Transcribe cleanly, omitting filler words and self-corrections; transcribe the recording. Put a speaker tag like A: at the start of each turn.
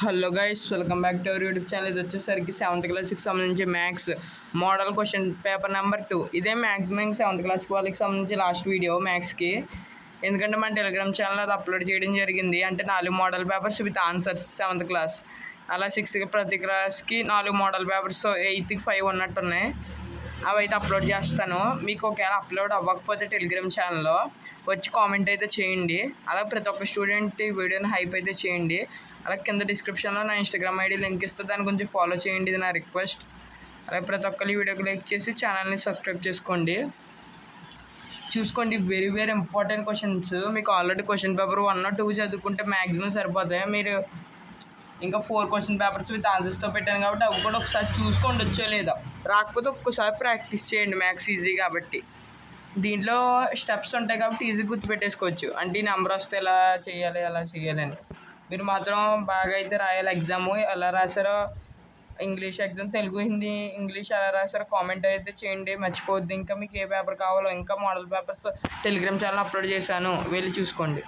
A: Hello guys, welcome back to our YouTube channel. ఇది వచ్చేసరికి 7th క్లాస్కి సంబంధించి maths model question paper number 2. ఇదే మ్యాక్సిమం 7th క్లాస్ వాళ్ళకి సంబంధించి లాస్ట్ వీడియో మ్యాథ్స్కి. ఎందుకంటే మన టెలిగ్రామ్ ఛానల్ అది అప్లోడ్ చేయడం జరిగింది. అంటే 4 model papers with answers 7th class. అలా 6th ప్రతి క్లాస్కి 4 మోడల్ పేపర్స్, 8th 5 ఉన్నట్టున్నాయి. అవి అయితే అప్లోడ్ చేస్తాను. మీకు ఒకవేళ అప్లోడ్ అవ్వకపోతే టెలిగ్రామ్ ఛానల్లో వచ్చి కామెంట్ అయితే చేయండి. అలాగే ప్రతి ఒక్క స్టూడెంట్ ఈ వీడియోని హైప్ అయితే చేయండి. అలాగే కింద డిస్క్రిప్షన్లో నా ఇన్స్టాగ్రామ్ ఐడి లింక్ ఇస్తే దాని గురించి ఫాలో చేయండి. ఇది నా రిక్వెస్ట్. అలాగే ప్రతి ఒక్కరు ఈ వీడియోకి లైక్ చేసి ఛానల్ని సబ్స్క్రైబ్ చేసుకోండి. చూసుకోండి, వెరీ వెరీ ఇంపార్టెంట్ క్వశ్చన్స్. మీకు ఆల్రెడీ క్వశ్చన్ పేపర్ 1 or 2 చదువుకుంటే మ్యాక్సిమం సరిపోతాయి. మీరు ఇంకా 4 క్వశ్చన్ పేపర్స్ విత్ ఆన్సర్స్తో పెట్టాను కాబట్టి అవి కూడా ఒకసారి చూసుకోండి వచ్చో లేదా. రాకపోతే ఒక్కసారి ప్రాక్టీస్ చేయండి. మ్యాథ్స్ ఈజీ కాబట్టి దీంట్లో స్టెప్స్ ఉంటాయి కాబట్టి ఈజీ గుర్తుపెట్టేసుకోవచ్చు. అంటే ఈ నెంబర్ వస్తే ఎలా చేయాలి ఎలా చేయాలని. మీరు మాత్రం బాగా అయితే రాయాలి. ఎగ్జాము ఎలా రాశారో, English exam Telugu Hindi English ఎలా రాశారో కామెంట్ అయితే చేయండి, మర్చిపోద్ది. ఇంకా మీకు ఏ పేపర్ కావాలో ఇంకా model papers Telegram channel upload చేశాను, వెళ్ళి చూసుకోండి.